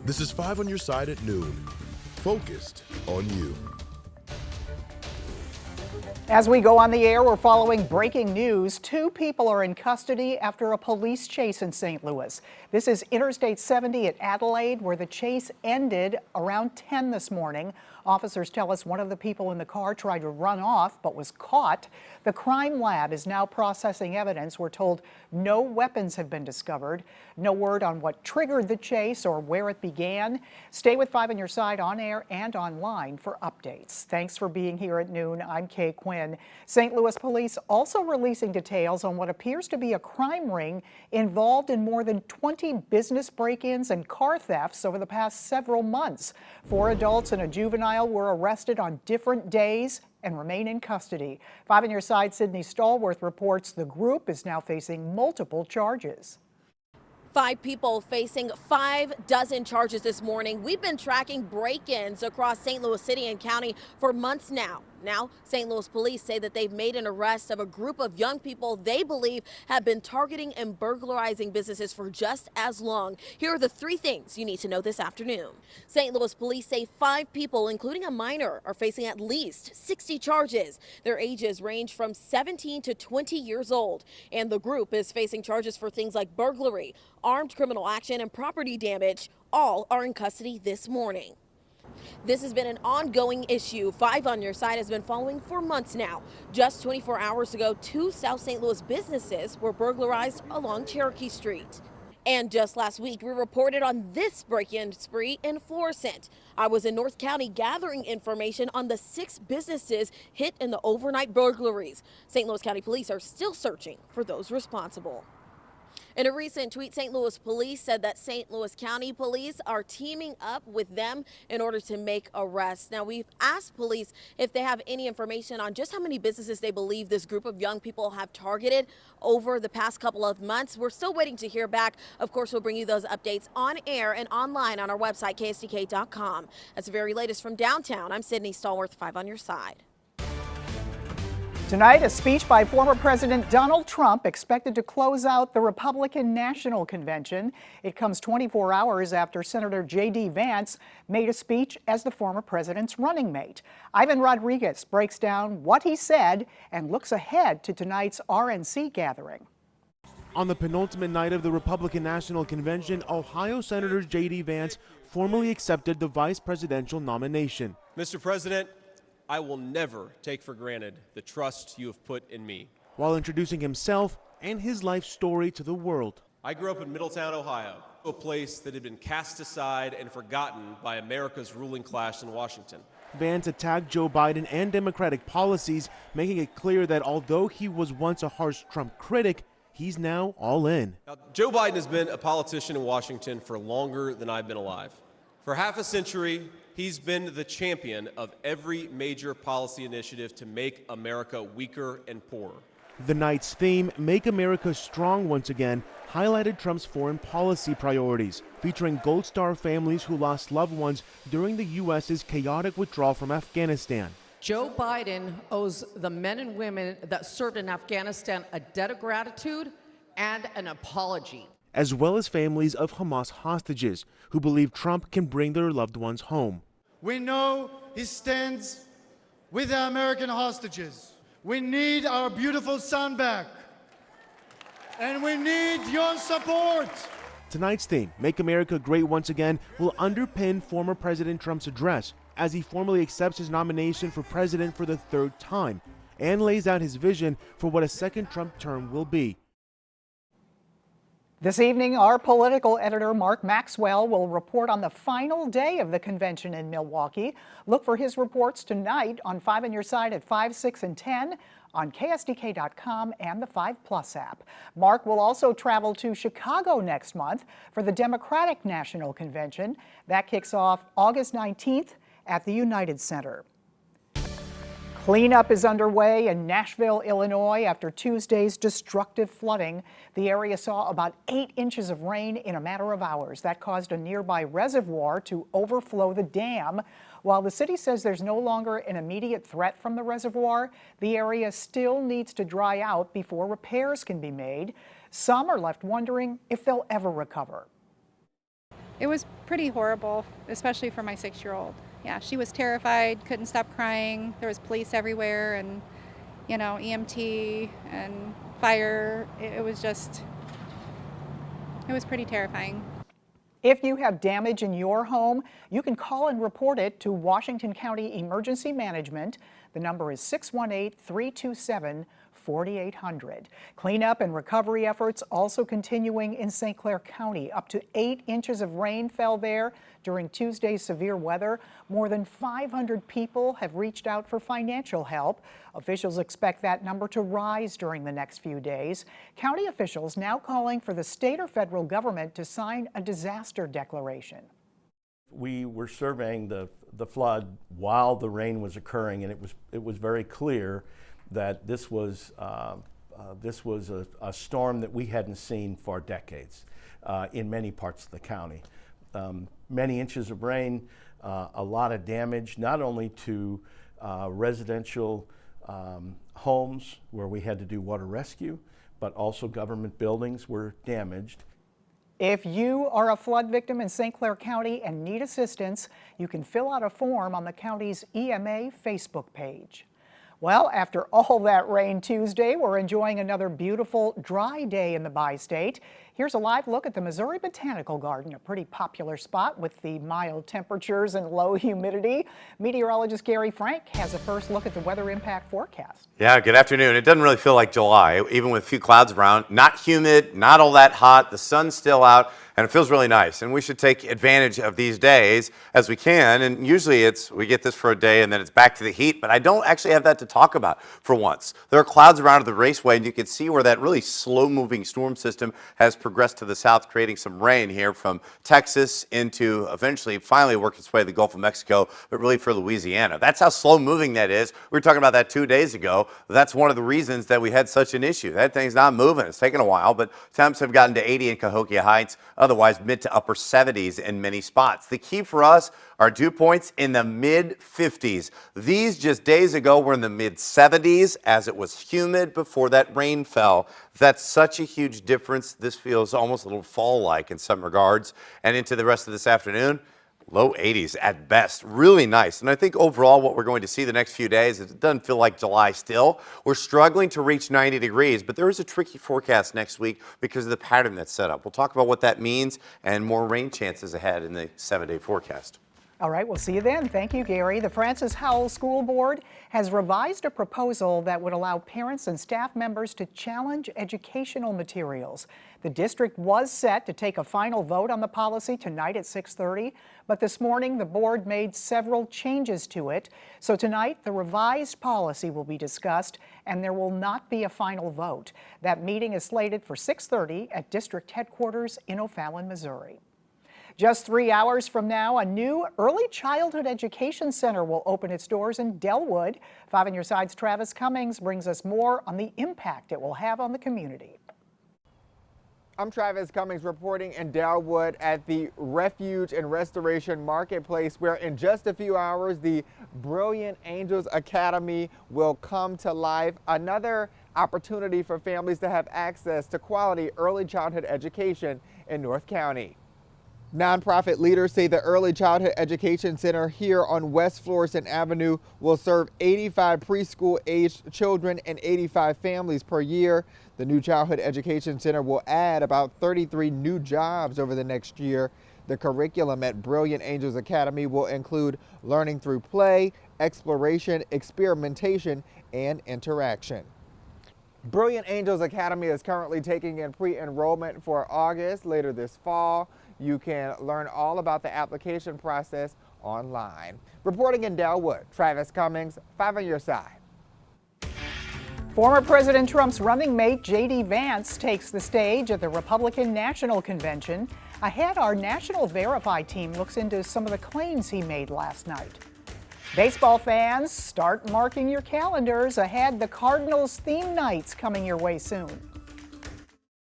This is 5 on your side at noon. Focused on you. As we go on the air, we're following breaking news. 2 people are in custody after a police chase in St. Louis. This is Interstate 70 at Adelaide, where the chase ended around 10 this morning. Officers tell us one of the people in the car tried to run off but was caught. The crime lab is now processing evidence. We're told no weapons have been discovered. No word on what triggered the chase or where it began. Stay with 5 on your side on air and online for updates. Thanks for being here at noon. I'm Kay Quinn. St. Louis police also releasing details on what appears to be a crime ring involved in more than 20 business break-ins and car thefts over the past several months. 4 adults and a juvenile were arrested on different days and remain in custody. 5 on your side, Sydney Stallworth reports the group is now facing multiple charges. 5 people facing 5 dozen charges this morning. We've been tracking break-ins across St. Louis City and County for months now. Now, St. Louis police say that they've made an arrest of a group of young people they believe have been targeting and burglarizing businesses for just as long. Here are the 3 things you need to know this afternoon. St. Louis police say 5 people, including a minor, are facing at least 60 charges. Their ages range from 17 to 20 years old. And the group is facing charges for things like burglary, armed criminal action, and property damage. All are in custody this morning. This has been an ongoing issue 5 on your side has been following for months now. Just 24 hours ago, 2 South St. Louis businesses were burglarized along Cherokee Street. And just last week, we reported on this break-in spree in Florissant. I was in North County gathering information on the 6 businesses hit in the overnight burglaries. St. Louis County Police are still searching for those responsible. In a recent tweet, St. Louis police said that St. Louis County police are teaming up with them in order to make arrests. Now, we've asked police if they have any information on just how many businesses they believe this group of young people have targeted over the past couple of months. We're still waiting to hear back. Of course, we'll bring you those updates on air and online on our website, ksdk.com. That's the very latest from downtown. I'm Sydney Stallworth, 5 on your side. Tonight, a speech by former President Donald Trump expected to close out the Republican National Convention. It comes 24 hours after Senator J.D. Vance made a speech as the former president's running mate. Ivan Rodriguez breaks down what he said and looks ahead to tonight's RNC gathering. On the penultimate night of the Republican National Convention, Ohio Senator J.D. Vance formally accepted the vice presidential nomination. Mr. President, I will never take for granted the trust you have put in me. While introducing himself and his life story to the world. I grew up in Middletown, Ohio, a place that had been cast aside and forgotten by America's ruling class in Washington. Vance attacked Joe Biden and Democratic policies, making it clear that although he was once a harsh Trump critic, he's now all in. Now, Joe Biden has been a politician in Washington for longer than I've been alive. For half a century, he's been the champion of every major policy initiative to make America weaker and poorer. The night's theme, Make America Strong Once Again, highlighted Trump's foreign policy priorities, featuring Gold Star families who lost loved ones during the U.S.'s chaotic withdrawal from Afghanistan. Joe Biden owes the men and women that served in Afghanistan a debt of gratitude and an apology. As well as families of Hamas hostages who believe Trump can bring their loved ones home. We know he stands with the American hostages. We need our beautiful son back. And we need your support. Tonight's theme, Make America Great Once Again, will underpin former President Trump's address as he formally accepts his nomination for president for the 3rd time and lays out his vision for what a second Trump term will be. This evening, our political editor, Mark Maxwell, will report on the final day of the convention in Milwaukee. Look for his reports tonight on 5 on your side at 5, 6, and 10 on ksdk.com and the 5 Plus app. Mark will also travel to Chicago next month for the Democratic National Convention. That kicks off August 19th at the United Center. Cleanup is underway in Nashville, Illinois after Tuesday's destructive flooding. The area saw about 8 inches of rain in a matter of hours. That caused a nearby reservoir to overflow the dam. While the city says there's no longer an immediate threat from the reservoir, the area still needs to dry out before repairs can be made. Some are left wondering if they'll ever recover. It was pretty horrible, especially for my 6-year-old. Yeah, she was terrified, couldn't stop crying. There was police everywhere and, EMT and fire. It was pretty terrifying. If you have damage in your home, you can call and report it to Washington County Emergency Management. The number is 618-327-4800. Cleanup and recovery efforts also continuing in St. Clair County. Up to 8 inches of rain fell there during Tuesday's severe weather. More than 500 people have reached out for financial help. Officials expect that number to rise during the next few days. County officials now calling for the state or federal government to sign a disaster declaration. We were surveying the flood while the rain was occurring, and it was very clear that this was a storm that we hadn't seen for decades in many parts of the county. Many inches of rain, a lot of damage, not only to residential homes where we had to do water rescue, but also government buildings were damaged. If you are a flood victim in St. Clair County and need assistance, you can fill out a form on the county's EMA Facebook page. Well, after all that rain Tuesday, we're enjoying another beautiful dry day in the bi-state. Here's a live look at the Missouri Botanical Garden, a pretty popular spot with the mild temperatures and low humidity. Meteorologist Gary Frank has a first look at the weather impact forecast. Yeah, good afternoon. It doesn't really feel like July, even with a few clouds around. Not humid, not all that hot. The sun's still out, and it feels really nice. And we should take advantage of these days as we can. And usually we get this for a day and then it's back to the heat, but I don't actually have that to talk about for once. There are clouds around the raceway, and you can see where that really slow-moving storm system has progressed to the south, creating some rain here from Texas into eventually finally work its way to the Gulf of Mexico, but really for Louisiana. That's how slow-moving that is. We were talking about that 2 days ago. That's one of the reasons that we had such an issue. That thing's not moving. It's taken a while, but temps have gotten to 80 in Cahokia Heights. Otherwise, mid to upper 70s in many spots. The key for us are dew points in the mid-50s. These just days ago were in the mid-70s as it was humid before that rain fell. That's such a huge difference. This feels almost a little fall-like in some regards. And into the rest of this afternoon, low 80s at best. Really nice. And I think overall what we're going to see the next few days is it doesn't feel like July still. We're struggling to reach 90 degrees, but there is a tricky forecast next week because of the pattern that's set up. We'll talk about what that means and more rain chances ahead in the 7-day forecast. All right, we'll see you then. Thank you, Gary. The Francis Howell School Board has revised a proposal that would allow parents and staff members to challenge educational materials. The district was set to take a final vote on the policy tonight at 6:30, but this morning the board made several changes to it. So tonight the revised policy will be discussed and there will not be a final vote. That meeting is slated for 6:30 at district headquarters in O'Fallon, Missouri. Just 3 hours from now, a new early childhood education center will open its doors in Delwood. 5 on Your Side's Travis Cummings brings us more on the impact it will have on the community. I'm Travis Cummings reporting in Delwood at the Refuge and Restoration Marketplace, where in just a few hours the Brilliant Angels Academy will come to life. Another opportunity for families to have access to quality early childhood education in North County. Nonprofit leaders say the Early Childhood Education Center here on West Florissant Avenue will serve 85 preschool-aged children and 85 families per year. The new Childhood Education Center will add about 33 new jobs over the next year. The curriculum at Brilliant Angels Academy will include learning through play, exploration, experimentation, and interaction. Brilliant Angels Academy is currently taking in pre-enrollment for August later this fall. You can learn all about the application process online. Reporting in Delwood, Travis Cummings, 5 on Your Side. Former President Trump's running mate J.D. Vance takes the stage at the Republican National Convention. Ahead, our National Verify team looks into some of the claims he made last night. Baseball fans, start marking your calendars. Ahead, the Cardinals theme nights coming your way soon.